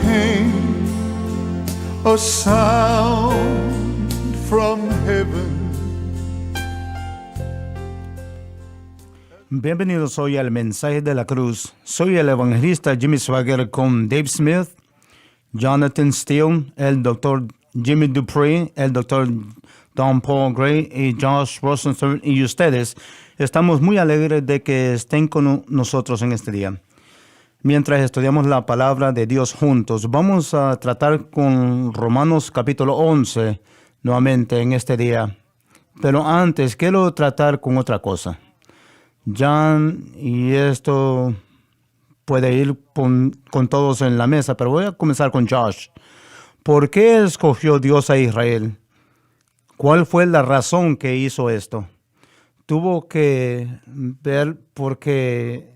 came a sound from heaven. Bienvenidos hoy al Mensaje de la Cruz. Soy el evangelista Jimmy Swaggart con Dave Smith, Jonathan Steele, el Dr. Jimmy Dupree, el Dr. Don Paul Gray y Josh Rosenthal y ustedes. Estamos muy alegres de que estén con nosotros en este día. Mientras estudiamos la palabra de Dios juntos, vamos a tratar con Romanos capítulo 11 nuevamente en este día. Pero antes quiero tratar con otra cosa. John, y esto puede ir con todos en la mesa, pero voy a comenzar con Josh. ¿Por qué escogió Dios a Israel? ¿Cuál fue la razón que hizo esto? Tuvo que ver porque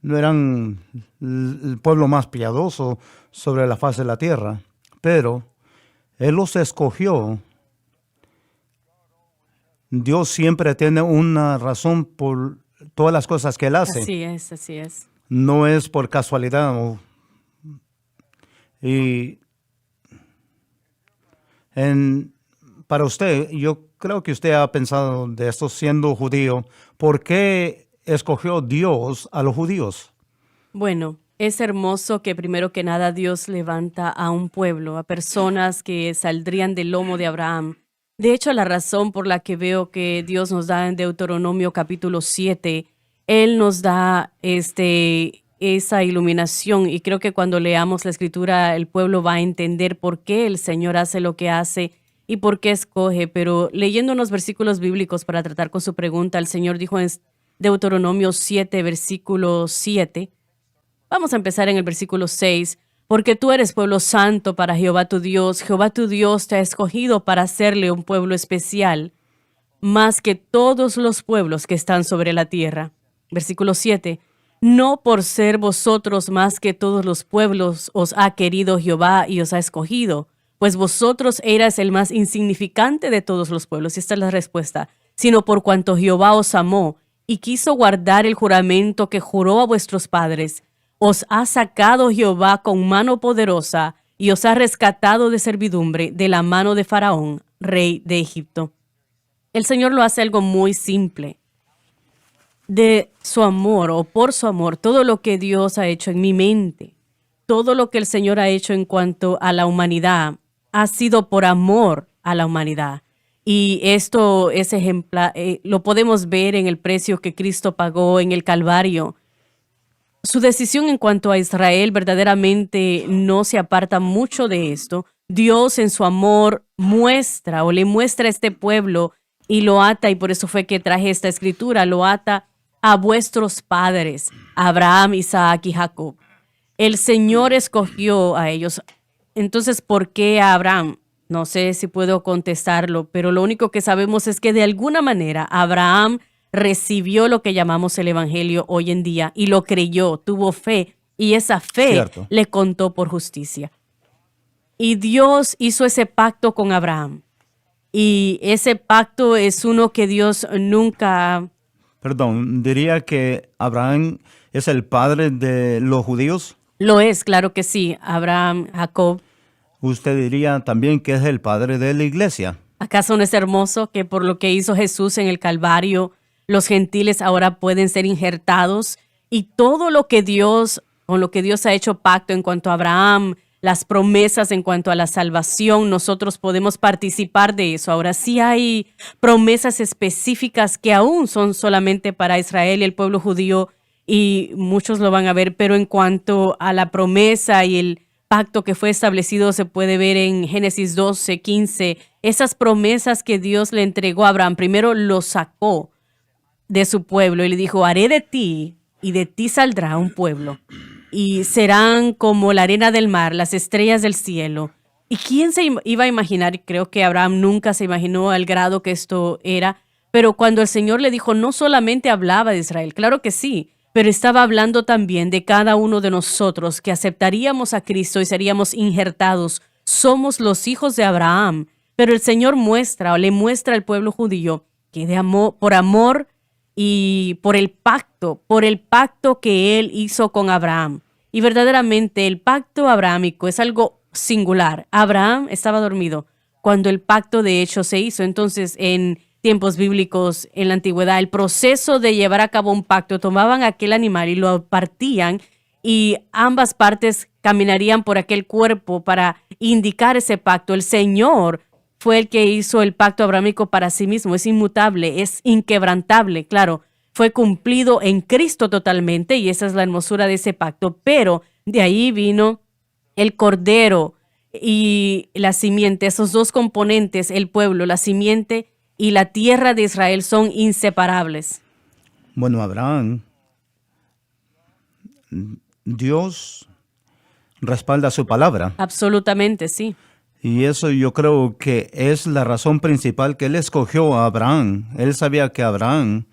no eran el pueblo más piadoso sobre la faz de la tierra, pero Él los escogió. Dios siempre tiene una razón por todas las cosas que Él hace. Así es. No es por casualidad. Para usted, yo creo que usted ha pensado de esto siendo judío. ¿Por qué escogió Dios a los judíos? Bueno, es hermoso que primero que nada Dios levanta a un pueblo, a personas que saldrían del lomo de Abraham. De hecho, la razón por la que veo que Dios nos da en Deuteronomio capítulo 7, Él nos da esa iluminación, y creo que cuando leamos la escritura el pueblo va a entender por qué el Señor hace lo que hace y por qué escoge. Pero leyendo unos versículos bíblicos para tratar con su pregunta, el Señor dijo en Deuteronomio 7, versículo 7, vamos a empezar en el versículo 6, porque tú eres pueblo santo para Jehová tu Dios te ha escogido para hacerle un pueblo especial, más que todos los pueblos que están sobre la tierra. Versículo 7, no por ser vosotros más que todos los pueblos os ha querido Jehová y os ha escogido, pues vosotros erais el más insignificante de todos los pueblos. Y esta es la respuesta. Sino por cuanto Jehová os amó y quiso guardar el juramento que juró a vuestros padres, os ha sacado Jehová con mano poderosa y os ha rescatado de servidumbre de la mano de Faraón, rey de Egipto. El Señor lo hace algo muy simple. De su amor o por su amor, todo lo que Dios ha hecho en mi mente, todo lo que el Señor ha hecho en cuanto a la humanidad, ha sido por amor a la humanidad. Y esto es ejemplar, lo podemos ver en el precio que Cristo pagó en el Calvario. Su decisión en cuanto a Israel verdaderamente no se aparta mucho de esto. Dios en su amor le muestra a este pueblo y lo ata, y por eso fue que traje esta escritura, lo ata a vuestros padres, Abraham, Isaac y Jacob. El Señor escogió a ellos. Entonces, ¿por qué a Abraham? No sé si puedo contestarlo, pero lo único que sabemos es que de alguna manera Abraham recibió lo que llamamos el evangelio hoy en día y lo creyó, tuvo fe, y esa fe le contó por justicia. Y Dios hizo ese pacto con Abraham. Y ese pacto es uno que Dios nunca... Perdón, diría que Abraham es el padre de los judíos. Lo es, claro que sí. Abraham, Jacob. Usted diría también que es el padre de la iglesia. ¿Acaso no es hermoso que por lo que hizo Jesús en el Calvario, los gentiles ahora pueden ser injertados? Y todo lo que con lo que Dios ha hecho pacto en cuanto a Abraham, las promesas en cuanto a la salvación, nosotros podemos participar de eso. Ahora sí hay promesas específicas que aún son solamente para Israel y el pueblo judío, y muchos lo van a ver, pero en cuanto a la promesa y el pacto que fue establecido, se puede ver en Génesis 12, 15, esas promesas que Dios le entregó a Abraham. Primero lo sacó de su pueblo y le dijo, haré de ti y de ti saldrá un pueblo y serán como la arena del mar, las estrellas del cielo. ¿Y quién se iba a imaginar? Creo que Abraham nunca se imaginó al grado que esto era, pero cuando el Señor le dijo, no solamente hablaba de Israel, claro que sí, pero estaba hablando también de cada uno de nosotros que aceptaríamos a Cristo y seríamos injertados. Somos los hijos de Abraham, pero el Señor le muestra al pueblo judío que por amor y por el pacto que Él hizo con Abraham. Y verdaderamente el pacto abrahámico es algo singular. Abraham estaba dormido cuando el pacto de hecho se hizo. Entonces, en tiempos bíblicos, en la antigüedad, el proceso de llevar a cabo un pacto, tomaban aquel animal y lo partían y ambas partes caminarían por aquel cuerpo para indicar ese pacto. El Señor fue el que hizo el pacto abrahámico para sí mismo. Es inmutable, es inquebrantable, claro. Fue cumplido en Cristo totalmente y esa es la hermosura de ese pacto. Pero de ahí vino el Cordero y la simiente. Esos dos componentes, el pueblo, la simiente y la tierra de Israel, son inseparables. Bueno, Abraham, Dios respalda su palabra. Absolutamente, sí. Y eso yo creo que es la razón principal que él escogió a Abraham. Él sabía que Abraham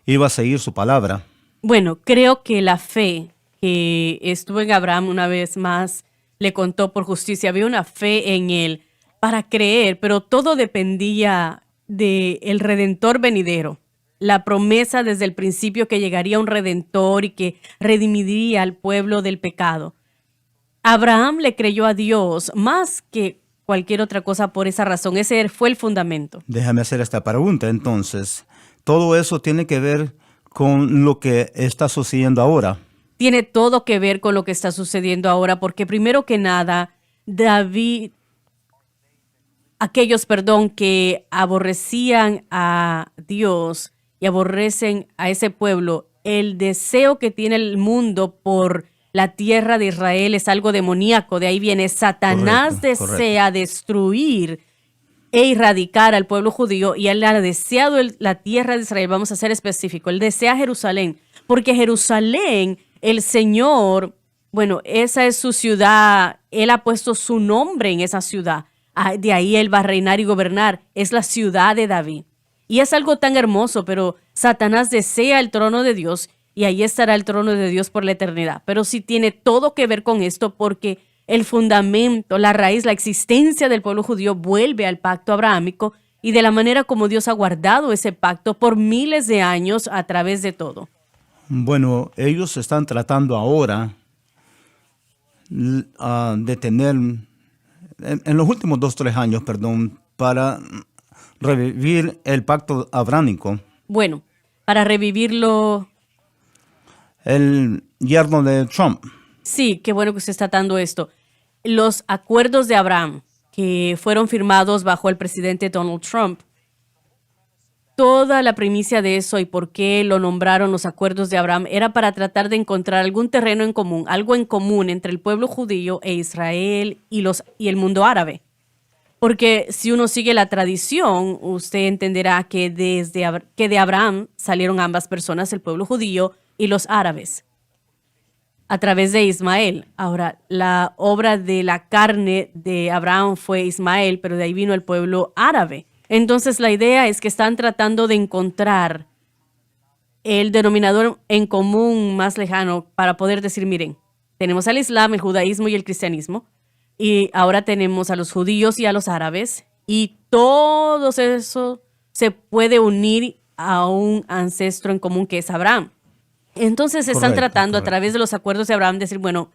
iba a seguir su palabra. Bueno, creo que la fe que estuvo en Abraham una vez más le contó por justicia. Había una fe en él para creer, pero todo dependía del Redentor venidero. La promesa desde el principio que llegaría un Redentor y que redimiría al pueblo del pecado. Abraham le creyó a Dios más que cualquier otra cosa por esa razón. Ese fue el fundamento. Déjame hacer esta pregunta entonces. Todo eso tiene que ver con lo que está sucediendo ahora. Tiene todo que ver con lo que está sucediendo ahora, porque primero que nada, aquellos que aborrecían a Dios y aborrecen a ese pueblo, el deseo que tiene el mundo por la tierra de Israel es algo demoníaco. De ahí viene Satanás. Desea destruir e erradicar al pueblo judío, y él ha deseado la tierra de Israel. Vamos a ser específicos. Él desea Jerusalén, porque Jerusalén, el Señor, bueno, esa es su ciudad. Él ha puesto su nombre en esa ciudad. De ahí él va a reinar y gobernar. Es la ciudad de David. Y es algo tan hermoso, pero Satanás desea el trono de Dios y ahí estará el trono de Dios por la eternidad. Pero sí tiene todo que ver con esto, porque el fundamento, la raíz, la existencia del pueblo judío vuelve al pacto abrahámico y de la manera como Dios ha guardado ese pacto por miles de años a través de todo. Bueno, ellos están tratando ahora de tener, en los últimos 2 o 3 años, para revivir el pacto abrámico. Bueno, para revivirlo. El yerno de Trump. Sí, qué bueno que usted está dando esto. Los acuerdos de Abraham que fueron firmados bajo el presidente Donald Trump. Toda la primicia de eso y por qué lo nombraron los acuerdos de Abraham era para tratar de encontrar algún terreno en común, algo en común entre el pueblo judío e Israel y el mundo árabe. Porque si uno sigue la tradición, usted entenderá que de Abraham salieron ambas personas, el pueblo judío y los árabes, a través de Ismael. Ahora, la obra de la carne de Abraham fue Ismael, pero de ahí vino el pueblo árabe. Entonces, la idea es que están tratando de encontrar el denominador en común más lejano para poder decir, miren, tenemos al Islam, el judaísmo y el cristianismo, y ahora tenemos a los judíos y a los árabes, y todo eso se puede unir a un ancestro en común que es Abraham. Entonces están tratando a través de los acuerdos de Abraham decir, bueno,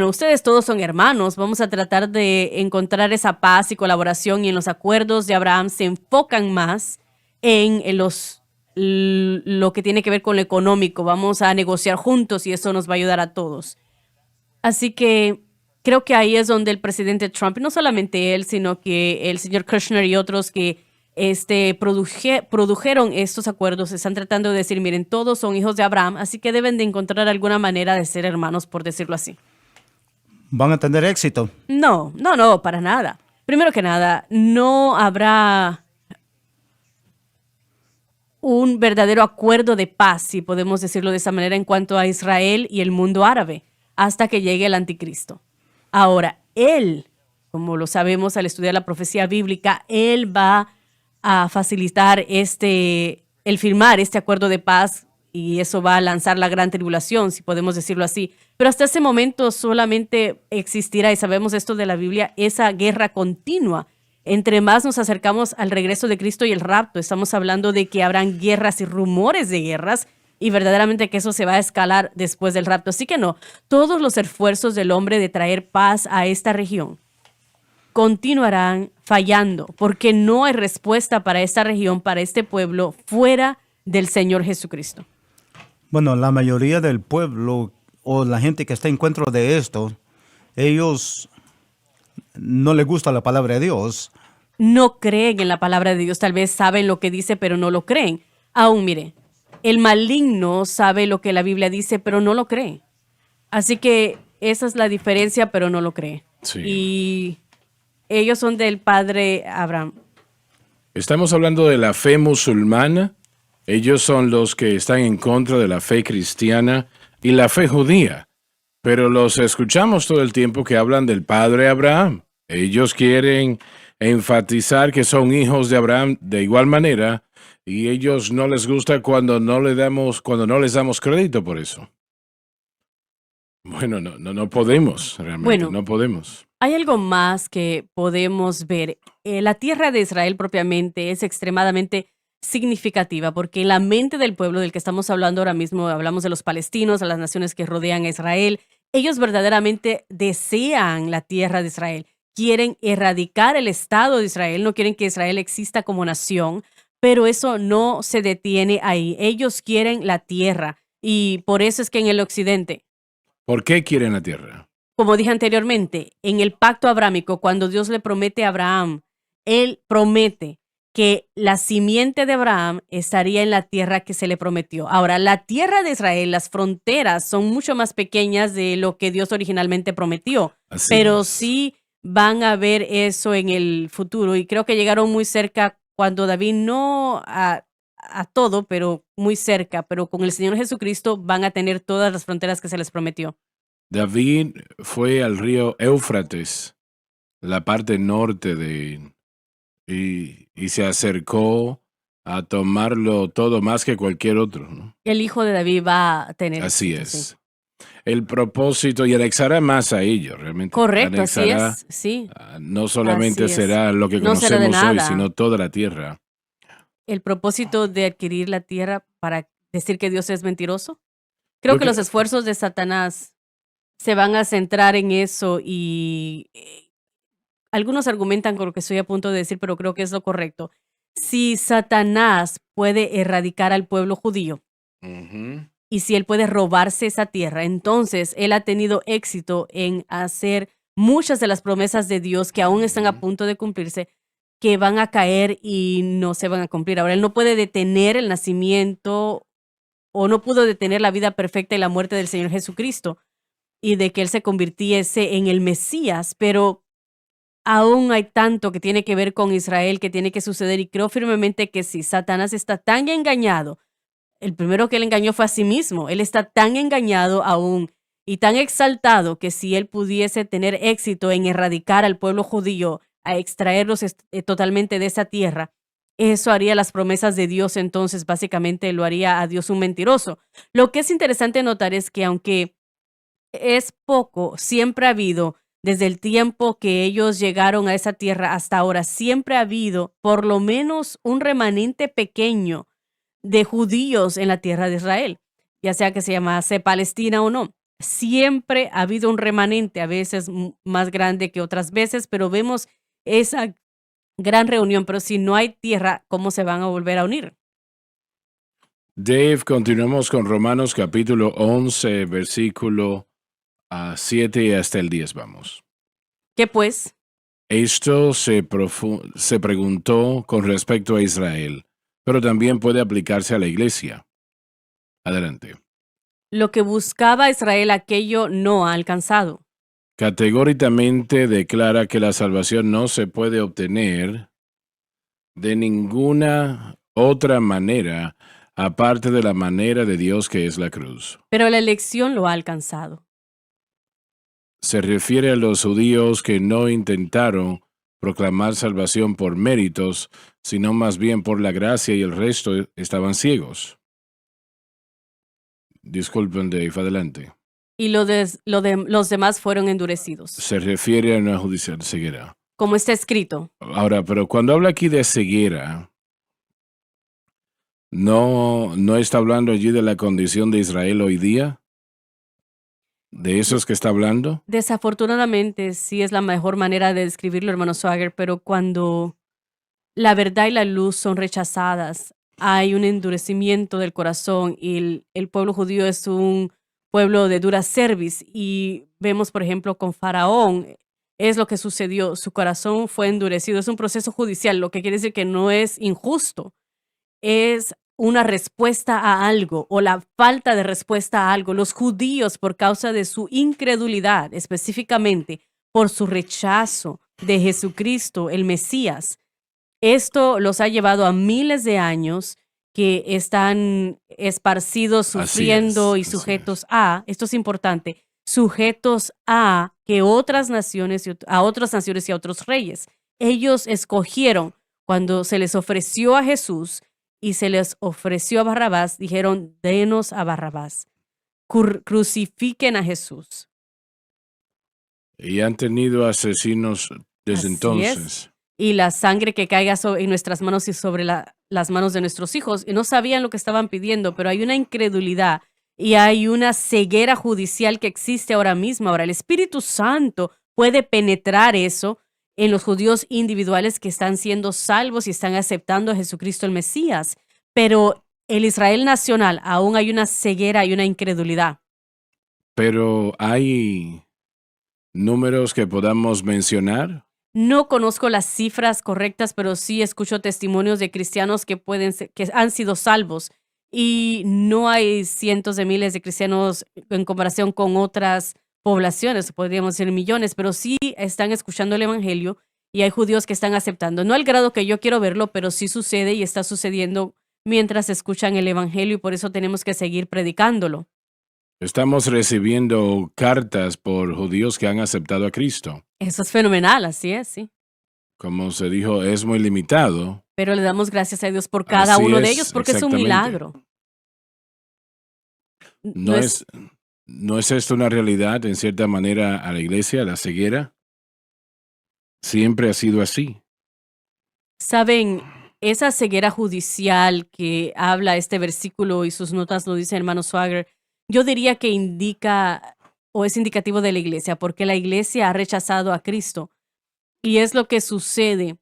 ustedes todos son hermanos, vamos a tratar de encontrar esa paz y colaboración, y en los acuerdos de Abraham se enfocan más en lo que tiene que ver con lo económico. Vamos a negociar juntos y eso nos va a ayudar a todos. Así que creo que ahí es donde el presidente Trump, no solamente él, sino que el señor Kushner y otros que produjeron estos acuerdos, están tratando de decir, miren, todos son hijos de Abraham, así que deben de encontrar alguna manera de ser hermanos, por decirlo así. ¿Van a tener éxito? No, para nada. Primero que nada, no habrá un verdadero acuerdo de paz, si podemos decirlo de esa manera, en cuanto a Israel y el mundo árabe, hasta que llegue el anticristo. Ahora, él, como lo sabemos al estudiar la profecía bíblica, él va a facilitar el firmar este acuerdo de paz, y eso va a lanzar la gran tribulación, si podemos decirlo así. Pero hasta ese momento solamente existirá, y sabemos esto de la Biblia, esa guerra continua. Entre más nos acercamos al regreso de Cristo y el rapto, estamos hablando de que habrán guerras y rumores de guerras, y verdaderamente que eso se va a escalar después del rapto. Así que no, todos los esfuerzos del hombre de traer paz a esta región continuarán fallando porque no hay respuesta para esta región, para este pueblo, fuera del Señor Jesucristo. Bueno, la mayoría del pueblo o la gente que está en contra de esto, ellos no les gusta la palabra de Dios. No creen en la palabra de Dios, tal vez saben lo que dice, pero no lo creen. Aún mire, el maligno sabe lo que la Biblia dice, pero no lo cree. Así que esa es la diferencia, pero no lo cree. Sí. Y ellos son del padre Abraham. Estamos hablando de la fe musulmana. Ellos son los que están en contra de la fe cristiana y la fe judía. Pero los escuchamos todo el tiempo que hablan del padre Abraham. Ellos quieren enfatizar que son hijos de Abraham de igual manera y ellos no les gusta cuando no les damos crédito por eso. Bueno, no podemos, realmente, Bueno. no podemos. Hay algo más que podemos ver. La tierra de Israel propiamente es extremadamente significativa porque en la mente del pueblo del que estamos hablando ahora mismo, hablamos de los palestinos, a las naciones que rodean a Israel, ellos verdaderamente desean la tierra de Israel. Quieren erradicar el Estado de Israel, no quieren que Israel exista como nación, pero eso no se detiene ahí. Ellos quieren la tierra y por eso es que en el occidente, ¿Por qué quieren la tierra? como dije anteriormente, en el pacto abrámico, cuando Dios le promete a Abraham, él promete que la simiente de Abraham estaría en la tierra que se le prometió. Ahora, la tierra de Israel, las fronteras son mucho más pequeñas de lo que Dios originalmente prometió, Así pero es. sí van a ver eso en el futuro y creo que llegaron muy cerca cuando David no a todo, pero muy cerca, pero con el Señor Jesucristo van a tener todas las fronteras que se les prometió. David fue al río Éufrates, la parte norte y se acercó a tomarlo todo más que cualquier otro, ¿no? El hijo de David va a tener Así éxito, sí. es. El propósito, y anexará más a ellos, realmente. Correcto, así Anexará, es, sí. no solamente Así es. será lo que No será de conocemos hoy, nada. sino toda la tierra. El propósito de adquirir la tierra para decir que Dios es mentiroso. Creo Yo que cre- los esfuerzos de Satanás se van a centrar en eso y algunos argumentan con lo que estoy a punto de decir, pero creo que es lo correcto. Si Satanás puede erradicar al pueblo judío Ujú. y si él puede robarse esa tierra, entonces él ha tenido éxito en hacer muchas de las promesas de Dios que aún están a punto de cumplirse, que van a caer y no se van a cumplir. Ahora, él no puede detener el nacimiento o no pudo detener la vida perfecta y la muerte del Señor Jesucristo y de que él se convirtiese en el Mesías, pero aún hay tanto que tiene que ver con Israel, que tiene que suceder y creo firmemente que si Satanás está tan engañado, el primero que él engañó fue a sí mismo, él está tan engañado aún y tan exaltado que si él pudiese tener éxito en erradicar al pueblo judío, a extraerlos totalmente de esa tierra, eso haría las promesas de Dios, entonces básicamente lo haría a Dios un mentiroso. Lo que es interesante notar es que aunque es poco, siempre ha habido, desde el tiempo que ellos llegaron a esa tierra hasta ahora, siempre ha habido por lo menos un remanente pequeño de judíos en la tierra de Israel, ya sea que se llamase Palestina o no. Siempre ha habido un remanente, a veces más grande que otras veces, pero vemos esa gran reunión. Pero si no hay tierra, ¿cómo se van a volver a unir? Dave, continuamos con Romanos capítulo 11, versículo 7 y hasta el 10, vamos. ¿Qué pues? Esto se preguntó con respecto a Israel, pero también puede aplicarse a la iglesia. Adelante. Lo que buscaba Israel, aquello no ha alcanzado. Categóricamente declara que la salvación no se puede obtener de ninguna otra manera aparte de la manera de Dios que es la cruz. Pero la elección lo ha alcanzado. Se refiere a los judíos que no intentaron proclamar salvación por méritos, sino más bien por la gracia y el resto estaban ciegos. Disculpen, Dave, adelante. Y los demás fueron endurecidos. Se refiere a una judicial ceguera. Como está escrito, Ahora, pero cuando habla aquí de ceguera, ¿No está hablando allí de la condición de Israel hoy día? ¿De esos que está hablando? Desafortunadamente, sí es la mejor manera de describirlo, hermano Swagger, pero cuando la verdad y la luz son rechazadas, hay un endurecimiento del corazón y el pueblo judío es un pueblo de dura cerviz y vemos, por ejemplo, con Faraón, es lo que sucedió, su corazón fue endurecido, es un proceso judicial, lo que quiere decir que no es injusto, es una respuesta a algo o la falta de respuesta a algo. Los judíos, por causa de su incredulidad, específicamente por su rechazo de Jesucristo, el Mesías, esto los ha llevado a miles de años que están esparcidos, sufriendo y Así es. sujetos a, esto es importante, sujetos a que otras naciones, a otras naciones y a otros reyes. Ellos escogieron cuando se les ofreció a Jesús y se les ofreció a Barrabás, dijeron, denos a Barrabás, crucifiquen a Jesús. Y han tenido asesinos desde Así entonces. es. Y la sangre que caiga en nuestras manos y sobre las manos de nuestros hijos. Y no sabían lo que estaban pidiendo, pero hay una incredulidad y hay una ceguera judicial que existe ahora mismo. Ahora, el Espíritu Santo puede penetrar eso en los judíos individuales que están siendo salvos y están aceptando a Jesucristo el Mesías. Pero el Israel nacional, aún hay una ceguera y una incredulidad. Pero hay números que podamos mencionar. No conozco las cifras correctas, pero sí escucho testimonios de cristianos que que han sido salvos y no hay cientos de miles de cristianos en comparación con otras poblaciones, podríamos decir millones, pero sí están escuchando el evangelio y hay judíos que están aceptando. No al grado que yo quiero verlo, pero sí sucede y está sucediendo mientras escuchan el evangelio y por eso tenemos que seguir predicándolo. Estamos recibiendo cartas por judíos que han aceptado a Cristo. Eso es fenomenal, así es, sí. Como se dijo, es muy limitado. Pero le damos gracias a Dios por cada Así uno de es, ellos porque es un exactamente. milagro. ¿No es esto una realidad en cierta manera a la iglesia, la ceguera? Siempre ha sido así. Saben, esa ceguera judicial que habla este versículo y sus notas lo dice hermano Swagger, yo diría que indica o es indicativo de la iglesia, porque la iglesia ha rechazado a Cristo. Y es lo que sucede.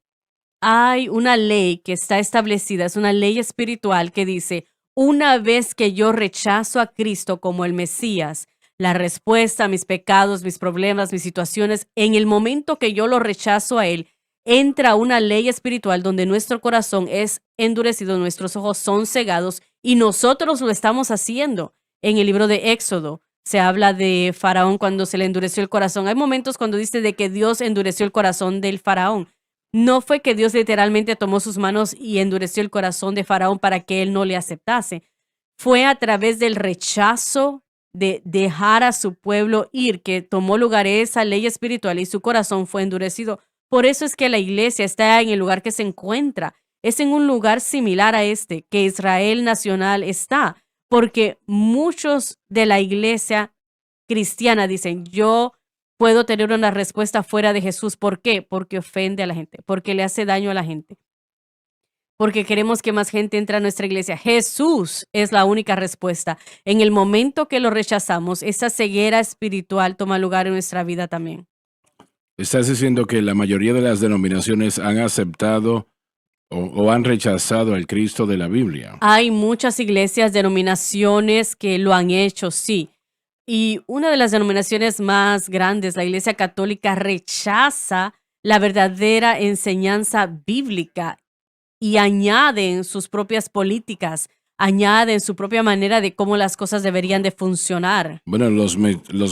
Hay una ley que está establecida, es una ley espiritual que dice, una vez que yo rechazo a Cristo como el Mesías, la respuesta a mis pecados, mis problemas, mis situaciones, en el momento que yo lo rechazo a Él, entra una ley espiritual donde nuestro corazón es endurecido, nuestros ojos son cegados y nosotros lo estamos haciendo. En el libro de Éxodo se habla de Faraón cuando se le endureció el corazón. Hay momentos cuando dice de que Dios endureció el corazón del Faraón. No fue que Dios literalmente tomó sus manos y endureció el corazón de Faraón para que él no le aceptase. Fue a través del rechazo de dejar a su pueblo ir que tomó lugar esa ley espiritual y su corazón fue endurecido. Por eso es que la iglesia está en el lugar que se encuentra. Es en un lugar similar a este que Israel nacional está, porque muchos de la iglesia cristiana dicen, yo puedo tener una respuesta fuera de Jesús. ¿Por qué? Porque ofende a la gente, porque le hace daño a la gente, porque queremos que más gente entre a nuestra iglesia. Jesús es la única respuesta. En el momento que lo rechazamos, esa ceguera espiritual toma lugar en nuestra vida también. ¿Estás diciendo que la mayoría de las denominaciones han aceptado o han rechazado al Cristo de la Biblia? Hay muchas iglesias, denominaciones que lo han hecho, sí. Y una de las denominaciones más grandes, la Iglesia Católica, rechaza la verdadera enseñanza bíblica y añaden sus propias políticas, añaden su propia manera de cómo las cosas deberían de funcionar. Bueno, los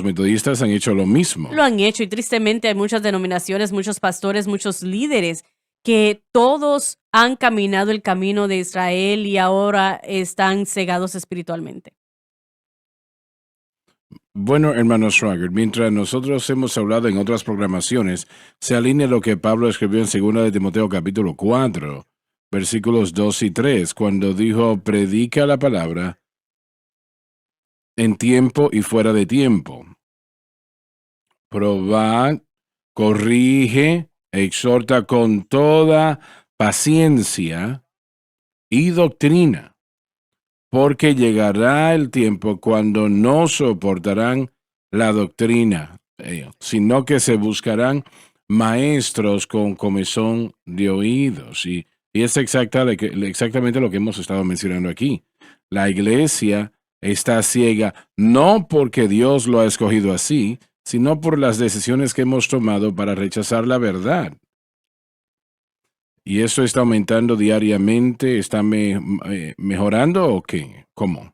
metodistas han hecho lo mismo. Lo han hecho y tristemente hay muchas denominaciones, muchos pastores, muchos líderes que todos han caminado el camino de Israel y ahora están cegados espiritualmente. Bueno, hermano Schwager, mientras nosotros hemos hablado en otras programaciones, se alinea lo que Pablo escribió en 2 de Timoteo capítulo 4, versículos 2 y 3, cuando dijo, predica la palabra en tiempo y fuera de tiempo. Probad, corrige, exhorta con toda paciencia y doctrina. porque llegará el tiempo cuando no soportarán la doctrina, sino que se buscarán maestros con comezón de oídos. Y es exactamente lo que hemos estado mencionando aquí. La iglesia está ciega no porque Dios lo ha escogido así, sino por las decisiones que hemos tomado para rechazar la verdad. ¿Y eso está aumentando diariamente? ¿Está mejorando o qué? ¿Cómo?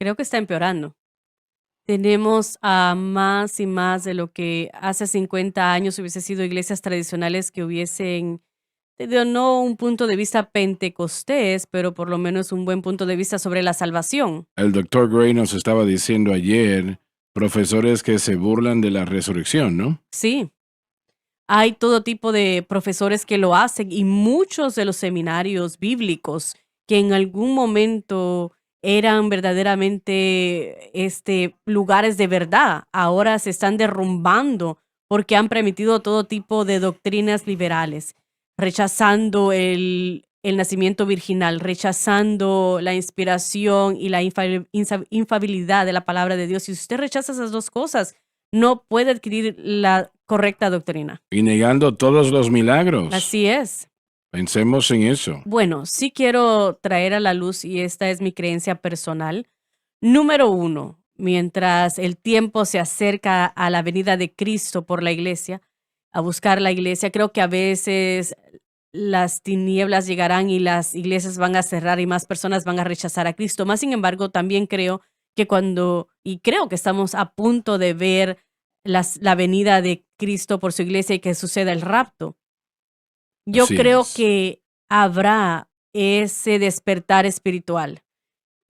Creo que está empeorando. Tenemos a más y más de lo que hace 50 años hubiese sido iglesias tradicionales que hubiesen tenido no un punto de vista pentecostés, pero por lo menos un buen punto de vista sobre la salvación. El doctor Gray nos estaba diciendo ayer, profesores que se burlan de la resurrección, ¿no? Sí, hay todo tipo de profesores que lo hacen y muchos de los seminarios bíblicos que en algún momento eran verdaderamente lugares de verdad, ahora se están derrumbando porque han permitido todo tipo de doctrinas liberales, rechazando el nacimiento virginal, rechazando la inspiración y la infabilidad de la palabra de Dios. Si usted rechaza esas dos cosas, no puede adquirir la correcta doctrina. Y negando todos los milagros. Así es. Pensemos en eso. Bueno, sí quiero traer a la luz, y esta es mi creencia personal. Número 1, mientras el tiempo se acerca a la venida de Cristo por la iglesia, a buscar la iglesia, creo que a veces las tinieblas llegarán y las iglesias van a cerrar y más personas van a rechazar a Cristo. Más sin embargo, también creo que creo que estamos a punto de ver la venida de Cristo por su iglesia y que suceda el rapto. Yo Así creo es. que habrá ese despertar espiritual.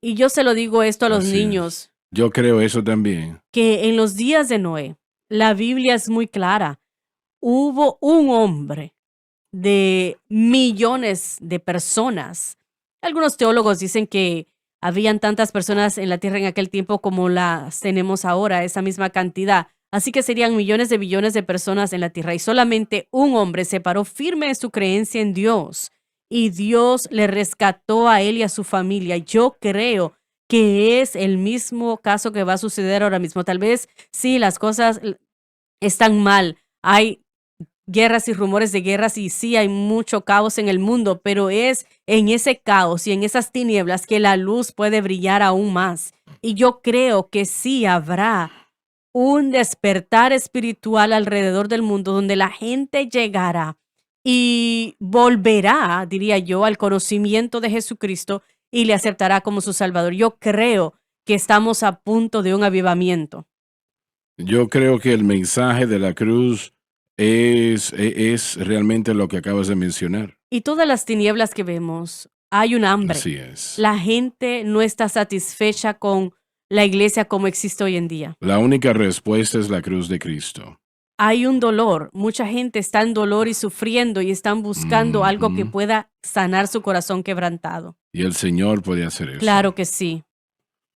Y yo se lo digo esto a los Así niños, es. Yo creo eso también. que en los días de Noé, la Biblia es muy clara. Hubo un hombre de millones de personas. Algunos teólogos dicen que habían tantas personas en la tierra en aquel tiempo como las tenemos ahora, esa misma cantidad. Así que serían millones de billones de personas en la tierra. Y solamente un hombre se paró firme en su creencia en Dios. Y Dios le rescató a él y a su familia. Yo creo que es el mismo caso que va a suceder ahora mismo. Tal vez sí, las cosas están mal. Hay guerras y rumores de guerras y sí hay mucho caos en el mundo, pero es en ese caos y en esas tinieblas que la luz puede brillar aún más. Y yo creo que sí habrá un despertar espiritual alrededor del mundo donde la gente llegará y volverá, diría yo, al conocimiento de Jesucristo y le aceptará como su Salvador. Yo creo que estamos a punto de un avivamiento. Yo creo que el mensaje de la cruz es realmente lo que acabas de mencionar. Y todas las tinieblas que vemos, hay un hambre. Así es. La gente no está satisfecha con la iglesia como existe hoy en día. La única respuesta es la cruz de Cristo. Hay un dolor. Mucha gente está en dolor y sufriendo y están buscando algo que Ujú. pueda sanar su corazón quebrantado. Y el Señor puede hacer eso. Claro que sí.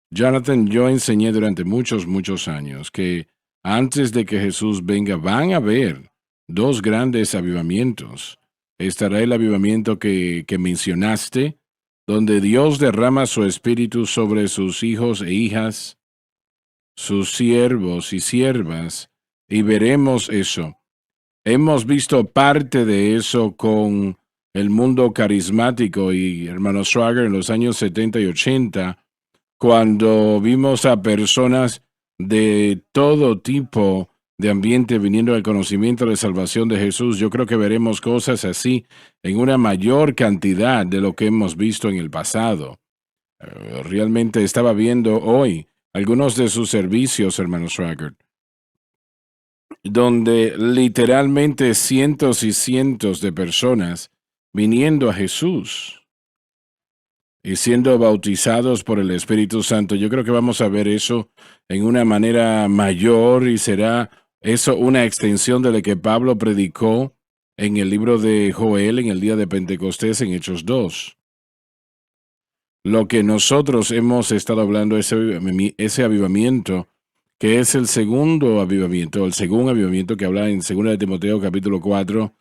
Jonathan, yo enseñé durante muchos años que antes de que Jesús venga van a haber dos grandes avivamientos. Estará el avivamiento que mencionaste, donde Dios derrama su espíritu sobre sus hijos e hijas, sus siervos y siervas, y veremos eso. Hemos visto parte de eso con el mundo carismático y hermano Schwager en los años 70 y 80, cuando vimos a personas de todo tipo de ambiente viniendo al conocimiento de salvación de Jesús. Yo creo que veremos cosas así en una mayor cantidad de lo que hemos visto en el pasado. Realmente estaba viendo hoy algunos de sus servicios, hermano Schwager, donde literalmente cientos y cientos de personas viniendo a Jesús y siendo bautizados por el Espíritu Santo. Yo creo que vamos a ver eso en una manera mayor y será eso una extensión de lo que Pablo predicó en el libro de Joel en el día de Pentecostés en Hechos 2. Lo que nosotros hemos estado hablando, ese avivamiento, que es el segundo avivamiento, el segundo avivamiento que habla en 2 de Timoteo capítulo 4,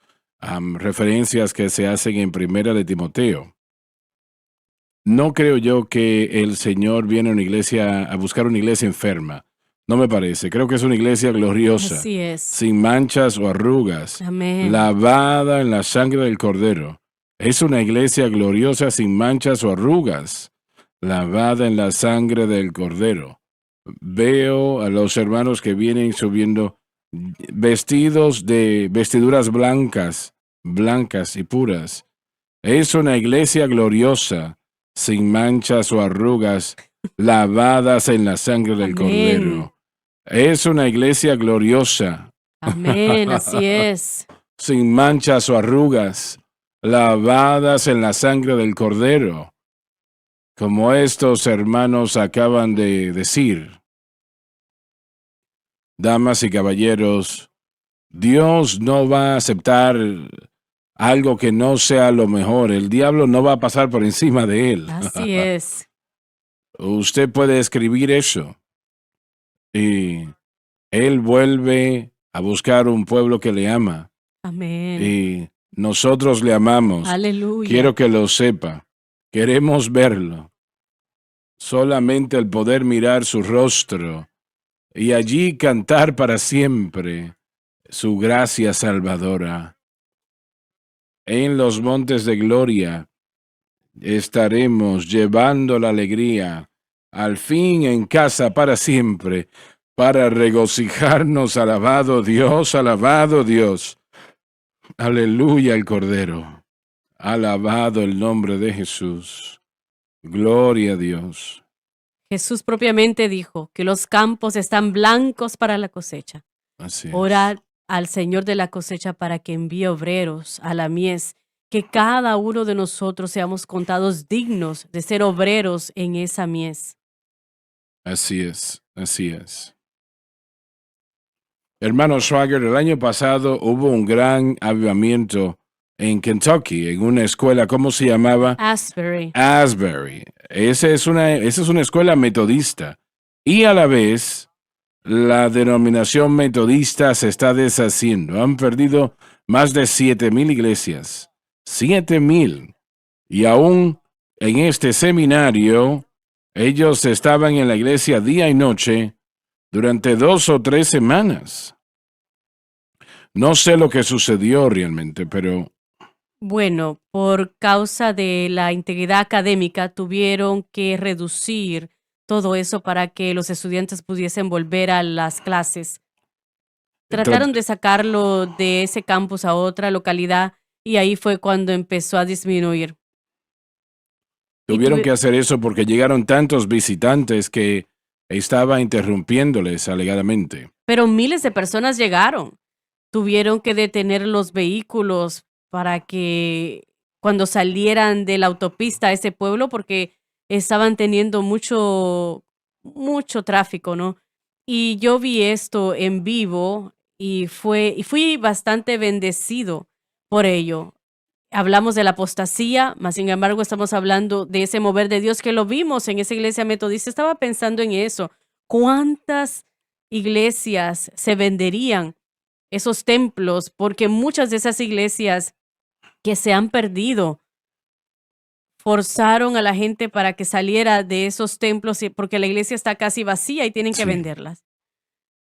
referencias que se hacen en 1 de Timoteo. no creo yo que el Señor viene a una iglesia, a buscar una iglesia enferma. No me parece. Creo que es una iglesia gloriosa, Así es. sin manchas o arrugas, Amén. lavada en la sangre del Cordero. Es una iglesia gloriosa, sin manchas o arrugas, lavada en la sangre del Cordero. Veo a los hermanos que vienen subiendo vestidos de vestiduras blancas, blancas y puras. Es una iglesia gloriosa, sin manchas o arrugas, lavadas en la sangre del Amén. Cordero. Es una iglesia gloriosa, Amén, así es. sin manchas o arrugas, lavadas en la sangre del Cordero, como estos hermanos acaban de decir. Damas y caballeros, Dios no va a aceptar algo que no sea lo mejor. El diablo no va a pasar por encima de él. Así es. Usted puede escribir eso. Y él vuelve a buscar un pueblo que le ama. Amén. Y nosotros le amamos. Aleluya. Quiero que lo sepa. Queremos verlo. Solamente el poder mirar su rostro y allí cantar para siempre su gracia salvadora. En los montes de gloria estaremos llevando la alegría, al fin en casa para siempre, para regocijarnos. Alabado Dios, alabado Dios. Aleluya el Cordero. Alabado el nombre de Jesús. Gloria a Dios. Jesús propiamente dijo que los campos están blancos para la cosecha. Así es. Orad al Señor de la cosecha para que envíe obreros a la mies, que cada uno de nosotros seamos contados dignos de ser obreros en esa mies. Así es, así es. Hermano Schwager, el año pasado hubo un gran avivamiento en Kentucky, en una escuela, ¿cómo se llamaba? Asbury. Asbury. Esa es una escuela metodista. Y a la vez, la denominación metodista se está deshaciendo. Han perdido más de 7,000 iglesias. 7,000. Y aún en este seminario, ellos estaban en la iglesia día y noche durante 2 o 3 semanas. No sé lo que sucedió realmente, pero Bueno, por causa de la integridad académica tuvieron que reducir todo eso para que los estudiantes pudiesen volver a las clases. Trataron de sacarlo de ese campus a otra localidad y ahí fue cuando empezó a disminuir. tuvieron que hacer eso porque llegaron tantos visitantes que estaba interrumpiéndoles alegadamente. Pero miles de personas llegaron. Tuvieron que detener los vehículos para que cuando salieran de la autopista a ese pueblo porque estaban teniendo mucho tráfico, ¿no? Y yo vi esto en vivo y fui bastante bendecido por ello. Hablamos de la apostasía, mas sin embargo estamos hablando de ese mover de Dios que lo vimos en esa iglesia metodista. Estaba pensando en eso. ¿Cuántas iglesias se venderían esos templos? Porque muchas de esas iglesias que se han perdido forzaron a la gente para que saliera de esos templos porque la iglesia está casi vacía y tienen que Sí. venderlas.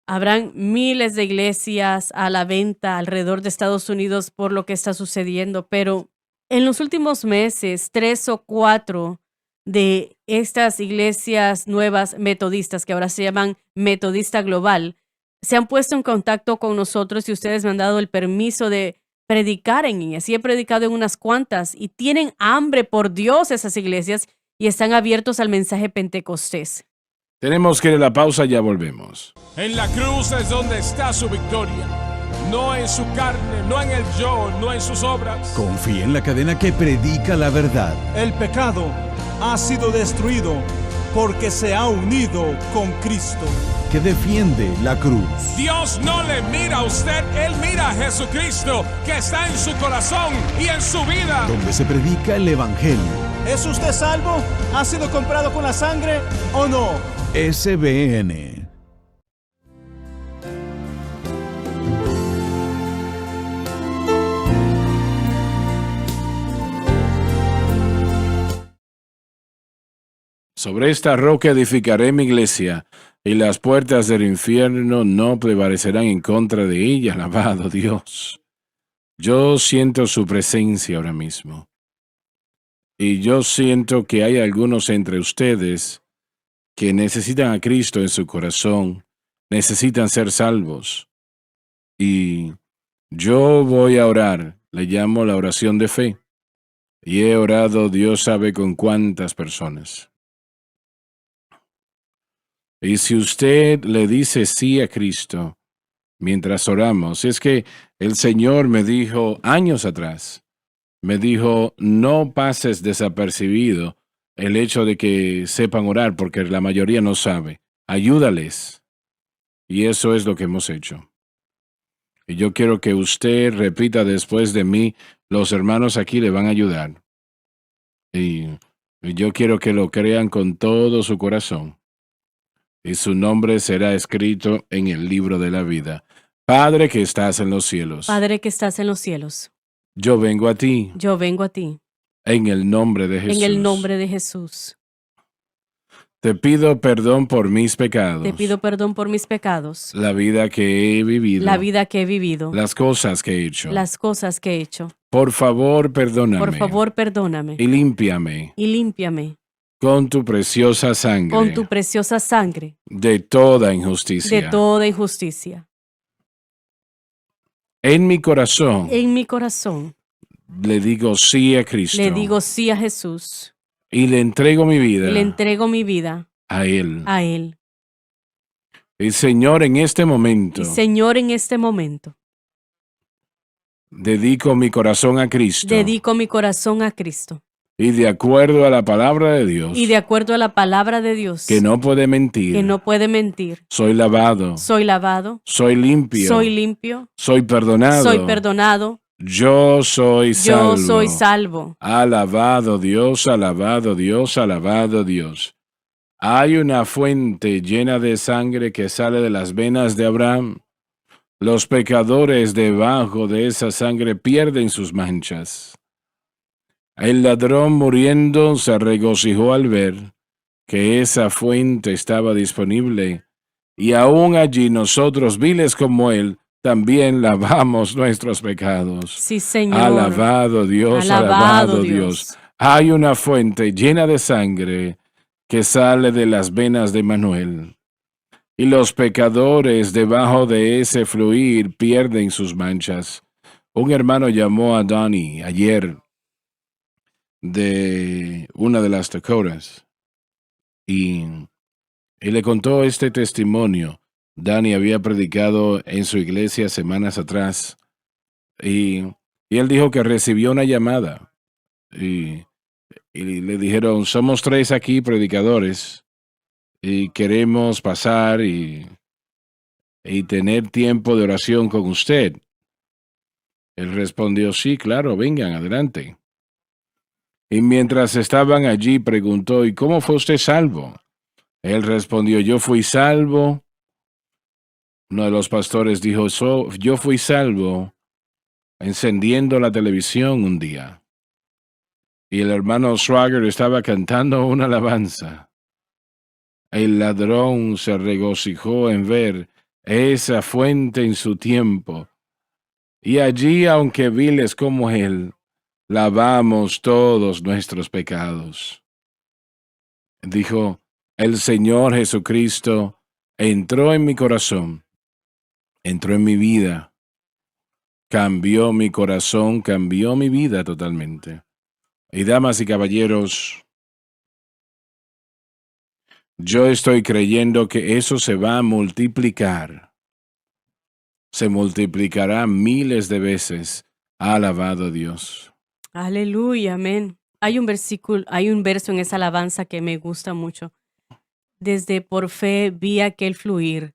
Habrán miles de iglesias a la venta alrededor de Estados Unidos por lo que está sucediendo, pero en los últimos meses, 3 o 4 de estas iglesias nuevas metodistas, que ahora se llaman Metodista Global, se han puesto en contacto con nosotros y ustedes me han dado el permiso de predicar en ellas. Y he predicado en unas cuantas y tienen hambre por Dios esas iglesias y están abiertos al mensaje pentecostés. Tenemos que ir a la pausa, ya volvemos. En la cruz es donde está su victoria. No en su carne, no en el yo, no en sus obras. Confía en la cadena que predica la verdad. El pecado ha sido destruido porque se ha unido con Cristo. Que defiende la cruz. Dios no le mira a usted, Él mira a Jesucristo que está en su corazón y en su vida. Donde se predica el evangelio. ¿Es usted salvo? ¿Ha sido comprado con la sangre o no? SBN. Sobre esta roca edificaré mi iglesia, y las puertas del infierno no prevalecerán en contra de ella. Alabado Dios. Yo siento su presencia ahora mismo. Y yo siento que hay algunos entre ustedes que necesitan a Cristo en su corazón, necesitan ser salvos. Y yo voy a orar, le llamo la oración de fe. Y he orado, Dios sabe con cuántas personas. Y si usted le dice sí a Cristo mientras oramos, es que el Señor me dijo años atrás, me dijo, no pases desapercibido el hecho de que sepan orar, porque la mayoría no sabe. Ayúdales. Y eso es lo que hemos hecho. Y yo quiero que usted repita después de mí, los hermanos aquí le van a ayudar. Y yo quiero que lo crean con todo su corazón. Y su nombre será escrito en el libro de la vida. Padre que estás en los cielos. Padre que estás en los cielos, Yo vengo a ti yo vengo a ti en el nombre de Jesús. en el nombre de Jesús. Te pido perdón por mis pecados. Te pido perdón por mis pecados, La vida que he vivido. la vida que he vivido, Las cosas que he hecho. las cosas que he hecho. Por favor, perdóname. Por favor, perdóname Y límpiame y límpiame con tu preciosa sangre con tu preciosa sangre de toda injusticia. de toda injusticia. En mi corazón En mi corazón le digo sí a Cristo. le digo sí a Jesús Y le entrego mi vida y le entrego mi vida a Él. a Él. Y Señor, en este momento Y Señor, en este momento, dedico mi corazón a Cristo. dedico mi corazón a Cristo. Y de acuerdo a la palabra de Dios, Y de acuerdo a la palabra de Dios, que no puede mentir, que no puede mentir, soy lavado, soy lavado, soy limpio, soy limpio, soy perdonado, soy perdonado, yo soy salvo. yo soy salvo. Alabado Dios, alabado Dios, alabado Dios. Hay una fuente llena de sangre que sale de las venas de Abraham. Los pecadores debajo de esa sangre pierden sus manchas. El ladrón muriendo se regocijó al ver que esa fuente estaba disponible, y aún allí nosotros, viles como él, también lavamos nuestros pecados. Sí, Señor. Alabado Dios, alabado Dios. Hay una fuente llena de sangre que sale de las venas de Manuel. Y los pecadores debajo de ese fluir pierden sus manchas. Un hermano llamó a Donnie ayer de una de las Dakotas y le contó este testimonio. Donnie había predicado en su iglesia semanas atrás y él dijo que recibió una llamada y le dijeron, somos 3 aquí predicadores y queremos pasar y tener tiempo de oración con usted. Él respondió, sí, claro, vengan, adelante. Y mientras estaban allí preguntó, ¿y cómo fue usted salvo? Él respondió, yo fui salvo. Uno de los pastores dijo, yo fui salvo encendiendo la televisión un día. Y el hermano Swagger estaba cantando una alabanza. El ladrón se regocijó en ver esa fuente en su tiempo. Y allí, aunque viles como él, lavamos todos nuestros pecados. Dijo, el Señor Jesucristo entró en mi corazón, entró en mi vida, cambió mi corazón, cambió mi vida totalmente. Y damas y caballeros, yo estoy creyendo que eso se va a multiplicar. Se multiplicará miles de veces. Alabado Dios. Aleluya, amén. Hay un versículo, hay un verso en esa alabanza que me gusta mucho. Desde por fe vi aquel fluir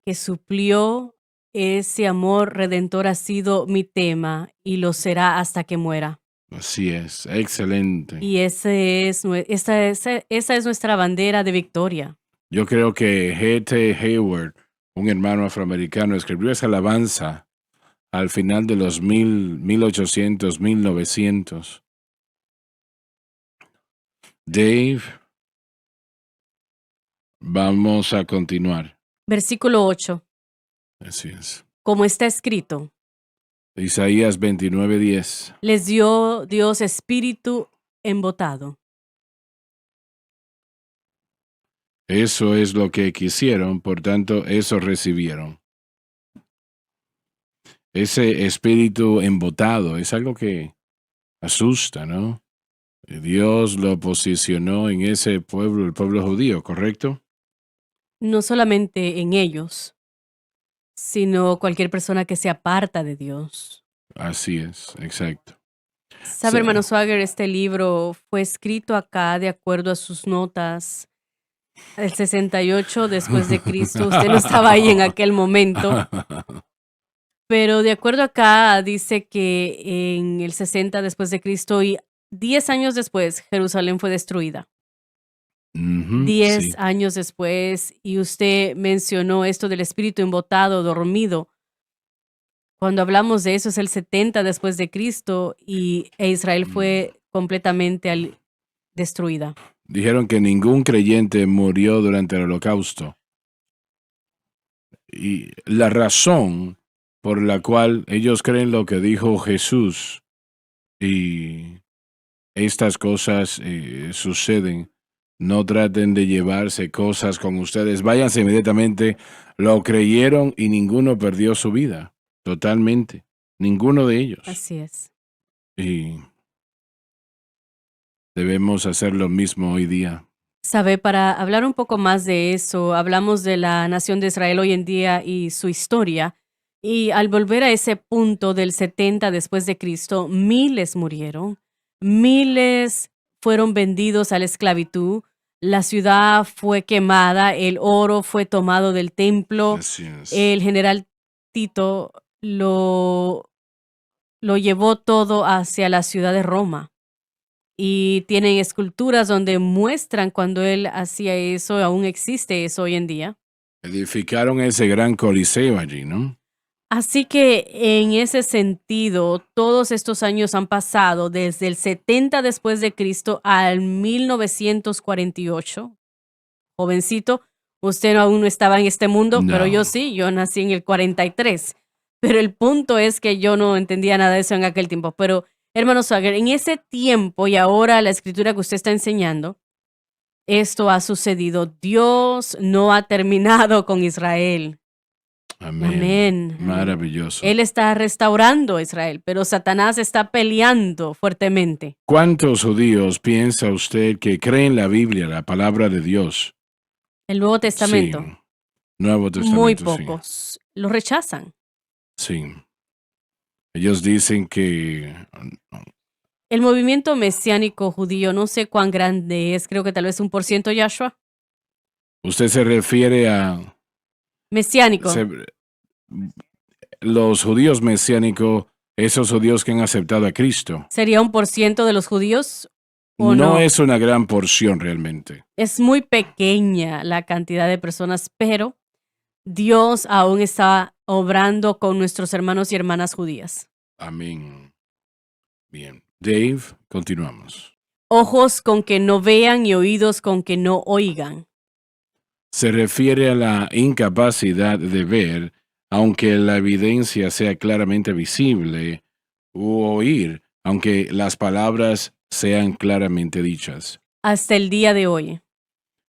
que suplió ese amor redentor ha sido mi tema y lo será hasta que muera. Así es, excelente. Y esa es nuestra bandera de victoria. Yo creo que G.T. Hayward, un hermano afroamericano, escribió esa alabanza al final de los 1800, 1900. Dave, vamos a continuar. Versículo 8. Así es. Como está escrito, Isaías 29:10. les dio Dios espíritu embotado. Eso es lo que quisieron, por tanto, eso recibieron. Ese espíritu embotado es algo que asusta, ¿no? Dios lo posicionó en ese pueblo, el pueblo judío, ¿correcto? No solamente en ellos, sino cualquier persona que se aparta de Dios. Así es, exacto. ¿Sabe, Sí. hermano Swagger? Este libro fue escrito acá de acuerdo a sus notas. El 68 después de Cristo. Usted no estaba ahí en aquel momento. Pero de acuerdo acá dice que en el 60 después de Cristo y 10 años después Jerusalén fue destruida. Ujú, 10 sí. años después, y usted mencionó esto del espíritu embotado, dormido. Cuando hablamos de eso es el 70 después de Cristo e Israel fue completamente destruida. Dijeron que ningún creyente murió durante el holocausto. Y la razón por la cual ellos creen lo que dijo Jesús y estas cosas suceden, no traten de llevarse cosas con ustedes, váyanse inmediatamente, lo creyeron y ninguno perdió su vida, totalmente, ninguno de ellos. Así es. Y debemos hacer lo mismo hoy día. Sabe, para hablar un poco más de eso, hablamos de la nación de Israel hoy en día y su historia. Y al volver a ese punto del 70 después de Cristo, miles murieron, miles fueron vendidos a la esclavitud, la ciudad fue quemada, el oro fue tomado del templo, Así es. el general Tito lo llevó todo hacia la ciudad de Roma. Y tienen esculturas donde muestran cuando él hacía eso, aún existe eso hoy en día. Edificaron ese gran coliseo allí, ¿no? Así que en ese sentido, todos estos años han pasado desde el 70 después de Cristo al 1948. Jovencito, usted aún no estaba en este mundo, No. pero yo sí, yo nací en el 43. Pero el punto es que yo no entendía nada de eso en aquel tiempo. Pero, hermano Swagger, en ese tiempo y ahora la escritura que usted está enseñando, esto ha sucedido. Dios no ha terminado con Israel. Amén. Amén. Maravilloso. Él está restaurando a Israel, pero Satanás está peleando fuertemente. ¿Cuántos judíos piensa usted que creen la Biblia, la palabra de Dios? El Nuevo Testamento, Sí. Nuevo Testamento. muy sí. pocos lo rechazan. Sí. Ellos dicen que El movimiento mesiánico judío, no sé cuán grande es, creo que tal vez 1%, Yahshua. usted se refiere a Mesiánico. los judíos mesiánicos, esos judíos que han aceptado a Cristo. ¿Sería 1% de los judíos? ¿O No no? es una gran porción realmente. Es muy pequeña la cantidad de personas, pero Dios aún está obrando con nuestros hermanos y hermanas judías. Amén. Bien. Dave, continuamos. Ojos con que no vean y oídos con que no oigan. Se refiere a la incapacidad de ver, aunque la evidencia sea claramente visible, u oír, aunque las palabras sean claramente dichas. Hasta el día de hoy.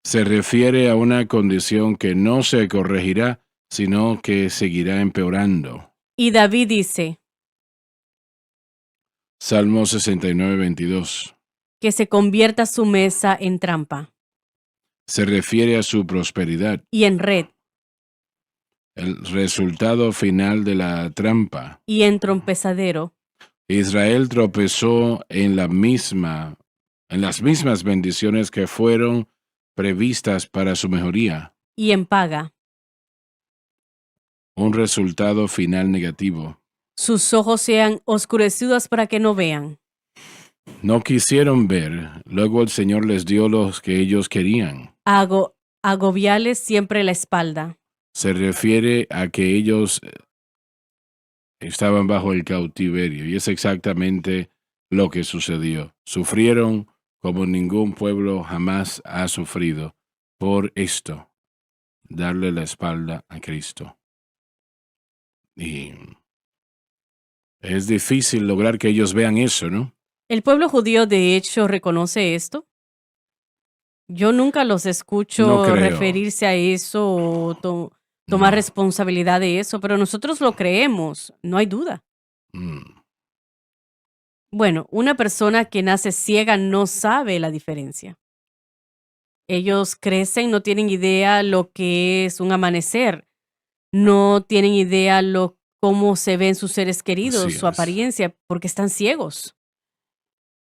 Se refiere a una condición que no se corregirá, sino que seguirá empeorando. Y David dice Salmo 69:22. que se convierta su mesa en trampa Se refiere a su prosperidad. y en red El resultado final de la trampa. y en trompezadero Israel tropezó en las mismas bendiciones que fueron previstas para su mejoría. y en paga. Un resultado final negativo. Sus ojos sean oscurecidos para que no vean. No quisieron ver, luego el Señor les dio los que ellos querían. Agobiales siempre la espalda. Se refiere a que ellos estaban bajo el cautiverio y es exactamente lo que sucedió. Sufrieron como ningún pueblo jamás ha sufrido por esto, darle la espalda a Cristo. Y es difícil lograr que ellos vean eso, ¿no? El pueblo judío, de hecho, reconoce esto. Yo nunca los No escucho creo. referirse a eso o tomar No. responsabilidad de eso, pero nosotros lo creemos, no hay duda. Mm, Bueno, una persona que nace ciega no sabe la diferencia. Ellos crecen, no tienen idea lo que es un amanecer, no tienen idea cómo se ven sus seres queridos, así su es. apariencia, porque están ciegos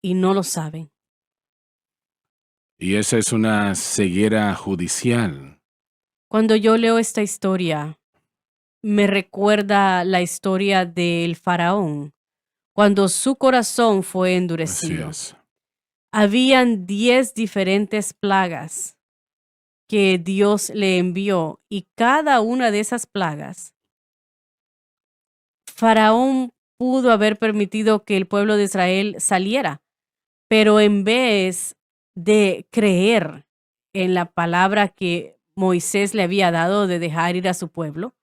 y no lo saben. Y esa es una ceguera judicial. Cuando yo leo esta historia, me recuerda la historia del faraón, cuando su corazón fue Así endurecido. es. Habían 10 diferentes plagas que Dios le envió y cada una de esas plagas, Faraón pudo haber permitido que el pueblo de Israel saliera, pero en vez de creer en la palabra que Moisés le había dado de dejar ir a su pueblo,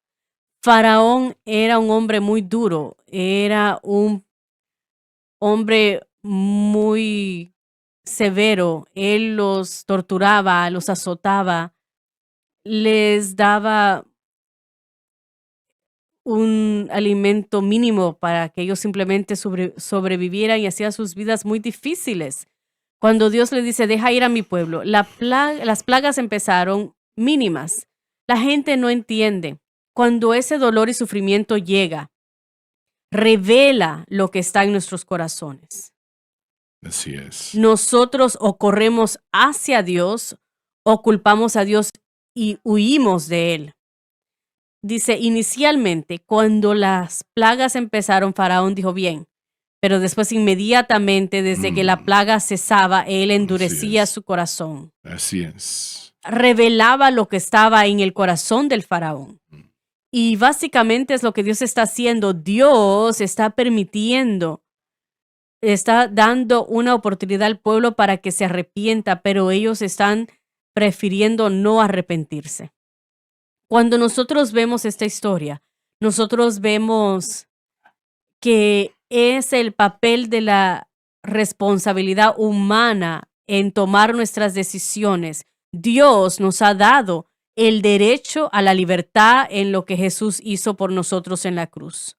Faraón era un hombre muy duro, era un hombre muy severo. Él los torturaba, los azotaba, les daba un alimento mínimo para que ellos simplemente sobrevivieran y hacía sus vidas muy difíciles. Cuando Dios le dice, deja ir a mi pueblo, las plagas empezaron mínimas. La gente no entiende. Cuando ese dolor y sufrimiento llega, revela lo que está en nuestros corazones. Así es. Nosotros o corremos hacia Dios o culpamos a Dios y huimos de Él. Dice, inicialmente, cuando las plagas empezaron, Faraón dijo bien, pero después inmediatamente, desde que la plaga cesaba, él endurecía es. su corazón. Así es. Revelaba lo que estaba en el corazón del faraón. Y básicamente es lo que Dios está haciendo. Dios está permitiendo, está dando una oportunidad al pueblo para que se arrepienta, pero ellos están prefiriendo no arrepentirse. Cuando nosotros vemos esta historia, nosotros vemos que es el papel de la responsabilidad humana en tomar nuestras decisiones. Dios nos ha dado el derecho a la libertad en lo que Jesús hizo por nosotros en la cruz.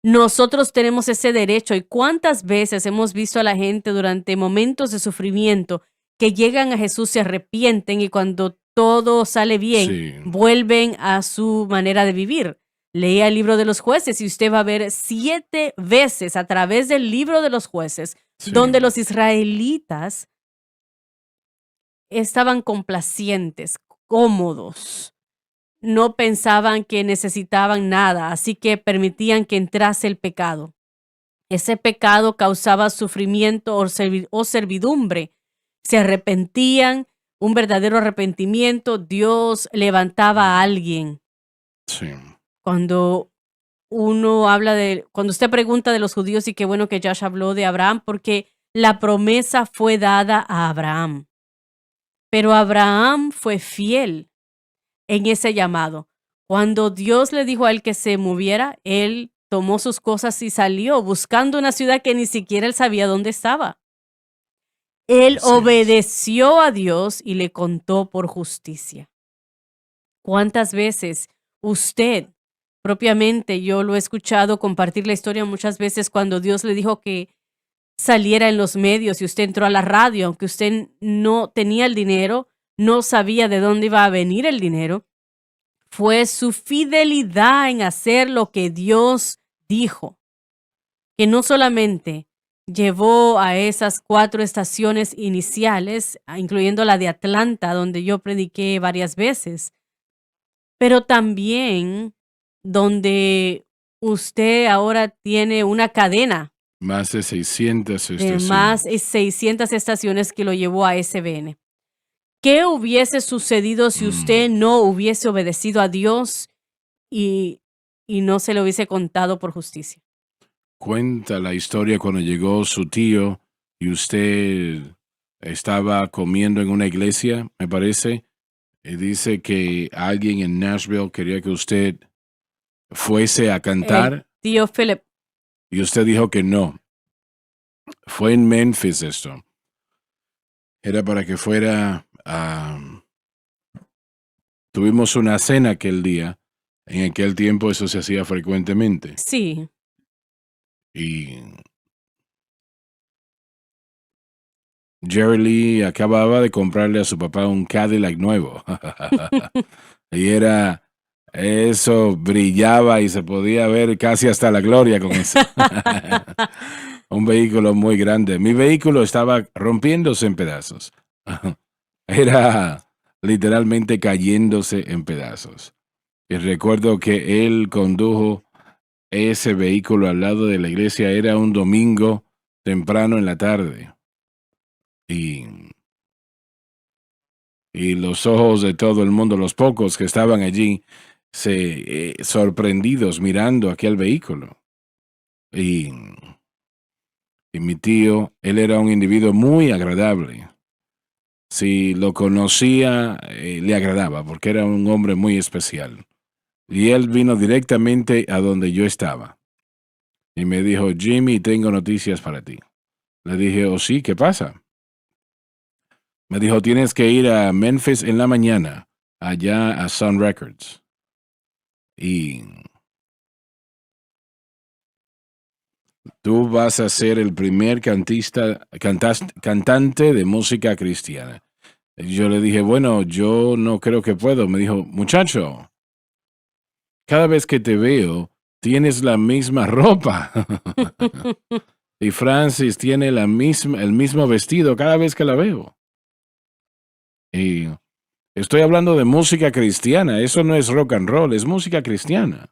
Nosotros tenemos ese derecho y cuántas veces hemos visto a la gente durante momentos de sufrimiento que llegan a Jesús, se arrepienten y cuando todo sale bien, Sí. vuelven a su manera de vivir. Lea el libro de los jueces y usted va a ver 7 veces a través del libro de los jueces Sí. donde los israelitas estaban complacientes, cómodos. No pensaban que necesitaban nada, así que permitían que entrase el pecado. Ese pecado causaba sufrimiento o servidumbre. Se arrepentían, un verdadero arrepentimiento, Dios levantaba a alguien. Sí. Cuando usted pregunta de los judíos, y qué bueno que Josh habló de Abraham, porque la promesa fue dada a Abraham. Pero Abraham fue fiel en ese llamado. Cuando Dios le dijo a él que se moviera, él tomó sus cosas y salió buscando una ciudad que ni siquiera él sabía dónde estaba. Él Así es. obedeció a Dios y le contó por justicia. ¿Cuántas veces usted, propiamente, yo lo he escuchado compartir la historia muchas veces cuando Dios le dijo que saliera en los medios y usted entró a la radio, aunque usted no tenía el dinero, no sabía de dónde iba a venir el dinero, fue su fidelidad en hacer lo que Dios dijo, que no solamente llevó a esas 4 estaciones iniciales, incluyendo la de Atlanta, donde yo prediqué varias veces, pero también donde usted ahora tiene una cadena Más de 600 de estaciones. más de 600 estaciones que lo llevó a SBN. ¿Qué hubiese sucedido si usted no hubiese obedecido a Dios y no se le hubiese contado por justicia? Cuenta la historia cuando llegó su tío y usted estaba comiendo en una iglesia, me parece, y dice que alguien en Nashville quería que usted fuese a El cantar tío Philip. y usted dijo que no. Fue en Memphis esto. Era para que fuera a... Tuvimos una cena aquel día. En aquel tiempo eso se hacía frecuentemente. Sí. Y Jerry Lee acababa de comprarle a su papá un Cadillac nuevo. Y eso brillaba y se podía ver casi hasta la gloria con eso. Un vehículo muy grande. Mi vehículo estaba rompiéndose en pedazos. Era literalmente cayéndose en pedazos. Y recuerdo que él condujo ese vehículo al lado de la iglesia. Era un domingo temprano en la tarde. Y los ojos de todo el mundo, los pocos que estaban allí, sorprendidos mirando aquel vehículo. Y mi tío, él era un individuo muy agradable. Si lo conocía, le agradaba, porque era un hombre muy especial. Y él vino directamente a donde yo estaba. Y me dijo, Jimmy, tengo noticias para ti. Le dije, oh sí, ¿qué pasa? Me dijo, tienes que ir a Memphis en la mañana, allá a Sun Records. Y tú vas a ser el primer cantante de música cristiana. Y yo le dije, bueno, yo no creo que puedo. Me dijo, muchacho, cada vez que te veo, tienes la misma ropa. Y Francis tiene el mismo vestido cada vez que la veo. Y estoy hablando de música cristiana. Eso no es rock and roll, es música cristiana.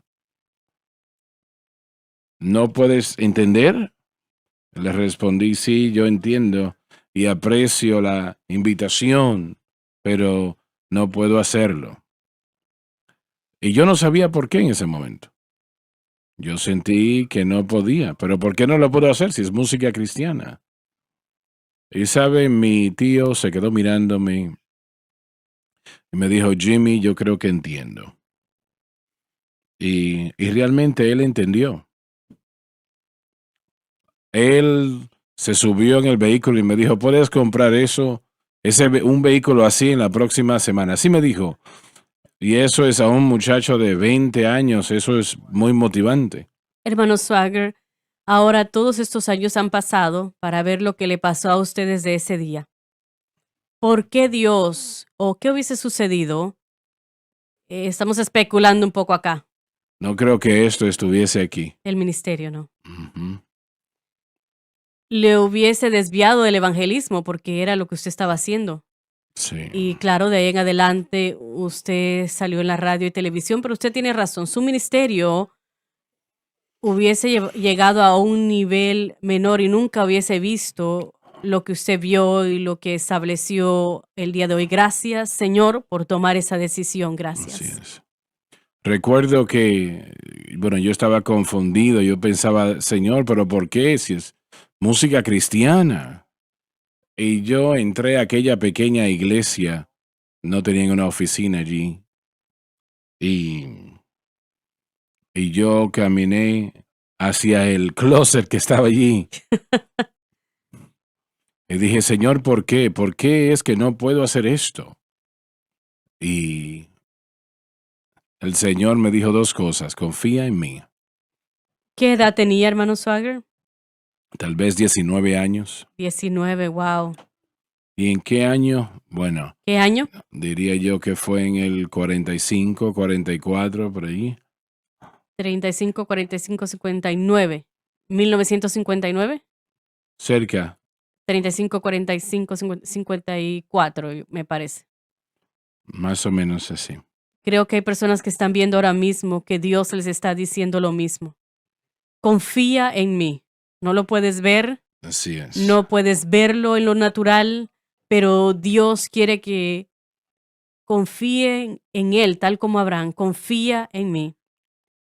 ¿No puedes entender? Le respondí, sí, yo entiendo y aprecio la invitación, pero no puedo hacerlo. Y yo no sabía por qué en ese momento. Yo sentí que no podía, pero ¿por qué no lo puedo hacer si es música cristiana? Y sabe, mi tío se quedó mirándome y me dijo, Jimmy, yo creo que entiendo. Y realmente él entendió. Él se subió en el vehículo y me dijo, ¿puedes comprar un vehículo así en la próxima semana? Así me dijo. Y eso es a un muchacho de 20 años, eso es muy motivante. Hermano Swagger, ahora todos estos años han pasado para ver lo que le pasó a ustedes de ese día. ¿Por qué Dios o qué hubiese sucedido? Estamos especulando un poco acá, No creo que esto estuviese aquí. el ministerio, ¿no? Ujú. Le hubiese desviado del evangelismo porque era lo que usted estaba haciendo. Sí. Y claro, de ahí en adelante usted salió en la radio y televisión, pero usted tiene razón, su ministerio hubiese llegado a un nivel menor y nunca hubiese visto lo que usted vio y lo que estableció el día de hoy. Gracias, Señor, por tomar esa decisión. Así Gracias. es. Recuerdo que, bueno, yo estaba confundido, yo pensaba, Señor, pero ¿por qué? Si es música cristiana. Y yo entré a aquella pequeña iglesia, no tenían una oficina allí, y, y yo caminé hacia el closet que estaba allí. Y dije, Señor, ¿por qué? ¿Por qué es que no puedo hacer esto? Y el Señor me dijo dos cosas, confía en mí. ¿Qué edad tenía, hermano Swagger? Tal vez 19 años. 19, wow. ¿Y en qué año? Bueno, ¿Qué año? diría yo que fue en el 45, 44, por ahí. 35, 45, 59. ¿1959? Cerca. 35, 45, 54, me parece. Más o menos así. Creo que hay personas que están viendo ahora mismo que Dios les está diciendo lo mismo. Confía en mí. No lo puedes ver, Así es. no puedes verlo en lo natural, pero Dios quiere que confíen en Él, tal como Abraham. Confía en mí.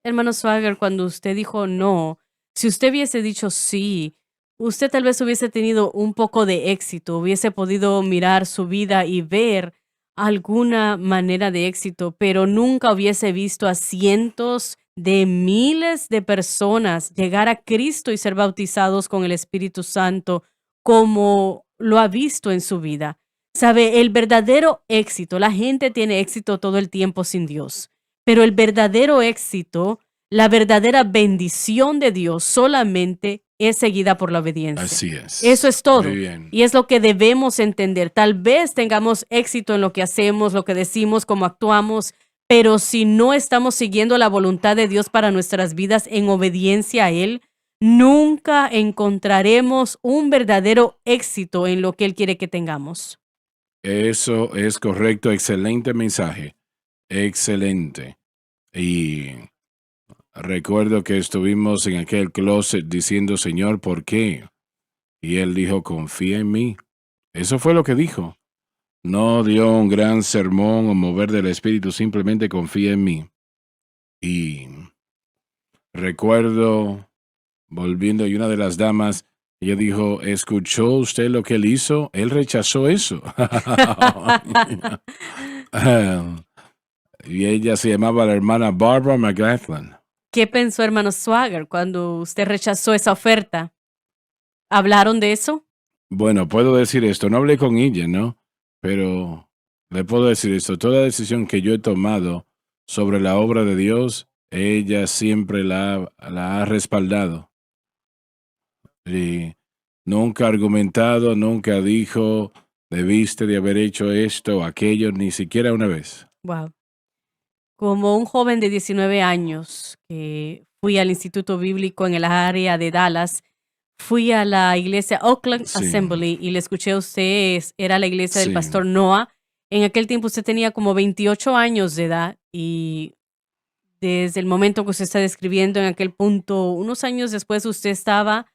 Hermano Swagger, cuando usted dijo no, si usted hubiese dicho sí, usted tal vez hubiese tenido un poco de éxito, hubiese podido mirar su vida y ver alguna manera de éxito, pero nunca hubiese visto a cientos de miles de personas llegar a Cristo y ser bautizados con el Espíritu Santo como lo ha visto en su vida. Sabe, el verdadero éxito, la gente tiene éxito todo el tiempo sin Dios, pero el verdadero éxito, la verdadera bendición de Dios solamente es seguida por la obediencia. Así es. Eso es todo. Muy bien. Y es lo que debemos entender. Tal vez tengamos éxito en lo que hacemos, lo que decimos, cómo actuamos, pero si no estamos siguiendo la voluntad de Dios para nuestras vidas en obediencia a Él, nunca encontraremos un verdadero éxito en lo que Él quiere que tengamos. Eso es correcto. Excelente mensaje. Excelente. Y recuerdo que estuvimos en aquel closet diciendo, Señor, ¿por qué? Y él dijo, confía en mí. Eso fue lo que dijo. No dio un gran sermón o mover del espíritu, simplemente confía en mí. Y recuerdo, volviendo, y una de las damas, ella dijo, ¿escuchó usted lo que él hizo? Él rechazó eso. Y ella se llamaba la hermana Barbara McLachlan. ¿Qué pensó hermano Swagger cuando usted rechazó esa oferta? ¿Hablaron de eso? Bueno, puedo decir esto, no hablé con ella, ¿no? Pero le puedo decir esto, toda decisión que yo he tomado sobre la obra de Dios, ella siempre la ha respaldado. Y nunca ha argumentado, nunca dijo, debiste de haber hecho esto o aquello, ni siquiera una vez. Wow. Como un joven de 19 años que fui al Instituto Bíblico en el área de Dallas, fui a la iglesia Oakland Sí. Assembly y le escuché a usted, era la iglesia del Sí. pastor Noah. En aquel tiempo usted tenía como 28 años de edad y desde el momento que usted está describiendo en aquel punto, unos años después usted estaba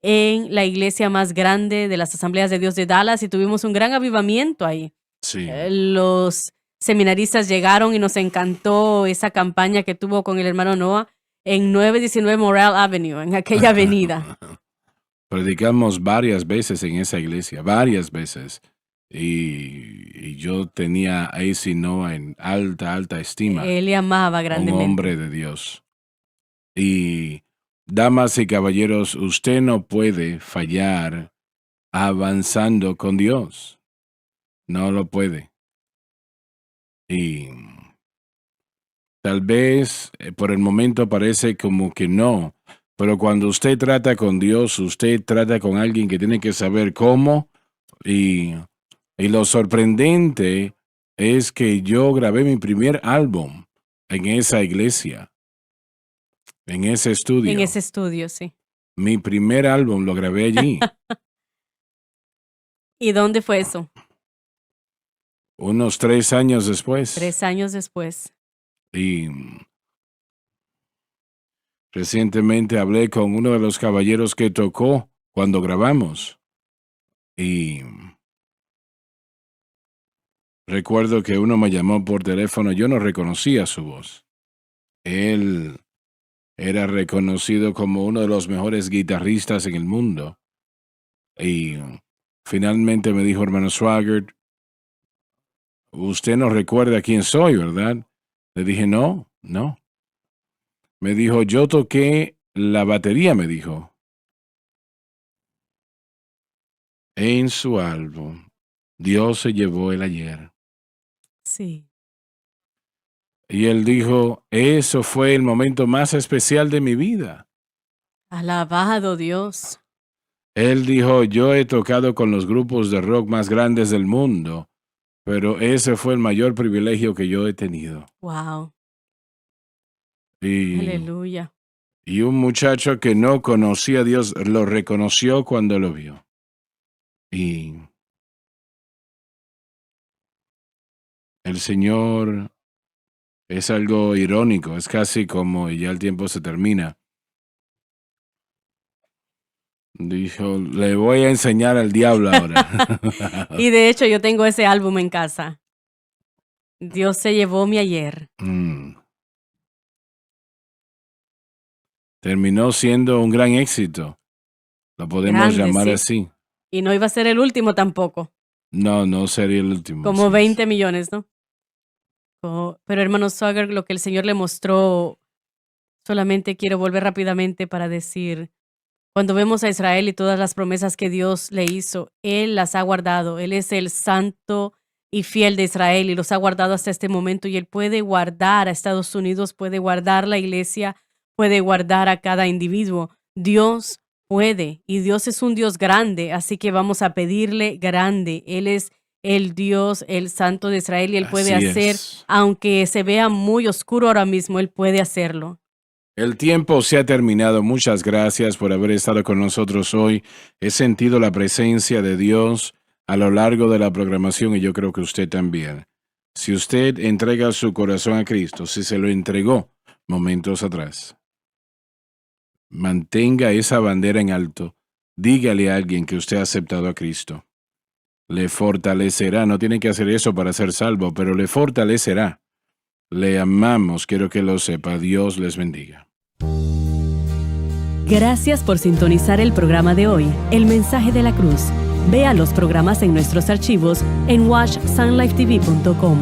en la iglesia más grande de las Asambleas de Dios de Dallas y tuvimos un gran avivamiento ahí. Sí. Los seminaristas llegaron y nos encantó esa campaña que tuvo con el hermano Noah en 919 Morale Avenue, en aquella avenida. Predicamos varias veces en esa iglesia, varias veces. Y yo tenía a AC Noah en alta estima. Él le amaba Un grandemente. hombre de Dios. Y, damas y caballeros, usted no puede fallar avanzando con Dios. No lo puede. Y tal vez por el momento parece como que no, pero cuando usted trata con Dios, usted trata con alguien que tiene que saber cómo. Y lo sorprendente es que yo grabé mi primer álbum en esa iglesia, en ese estudio. En ese estudio, sí. Mi primer álbum lo grabé allí. ¿Y dónde fue eso? Unos 3 años después. 3 años después. Y recientemente hablé con uno de los caballeros que tocó cuando grabamos. Y recuerdo que uno me llamó por teléfono, yo no reconocía su voz. Él era reconocido como uno de los mejores guitarristas en el mundo. Y finalmente me dijo, hermano Swaggart, usted no recuerda quién soy, ¿verdad? Le dije, no. Me dijo, yo toqué la batería, me dijo, en su álbum. Dios se llevó el ayer. Sí. Y él dijo, eso fue el momento más especial de mi vida. Alabado Dios. Él dijo, yo he tocado con los grupos de rock más grandes del mundo, pero ese fue el mayor privilegio que yo he tenido. Wow. Y Aleluya. un muchacho que no conocía a Dios lo reconoció cuando lo vio. Y el Señor es algo irónico, es casi como, y ya el tiempo se termina. Dijo, le voy a enseñar al diablo ahora. Y de hecho yo tengo ese álbum en casa. Dios se llevó mi ayer. Terminó siendo un gran éxito. Lo podemos Grande, llamar sí. así. Y no iba a ser el último tampoco. No sería el último. Como sí. 20 millones, ¿no? Pero hermano Swagger, lo que el Señor le mostró, solamente quiero volver rápidamente para decir, cuando vemos a Israel y todas las promesas que Dios le hizo, Él las ha guardado. Él es el santo y fiel de Israel y los ha guardado hasta este momento, y Él puede guardar a Estados Unidos, puede guardar la iglesia, puede guardar a cada individuo. Dios puede, y Dios es un Dios grande, así que vamos a pedirle grande. Él es el Dios, el Santo de Israel, y Él puede Así hacer, es. aunque se vea muy oscuro ahora mismo, Él puede hacerlo. El tiempo se ha terminado. Muchas gracias por haber estado con nosotros hoy. He sentido la presencia de Dios a lo largo de la programación y yo creo que usted también. Si usted entrega su corazón a Cristo, si se lo entregó momentos atrás, mantenga esa bandera en alto. Dígale a alguien que usted ha aceptado a Cristo. Le fortalecerá. No tiene que hacer eso para ser salvo, pero le fortalecerá. Le amamos. Quiero que lo sepa. Dios les bendiga. Gracias por sintonizar el programa de hoy, El Mensaje de la Cruz. Vea los programas en nuestros archivos en watchsunlifetv.com.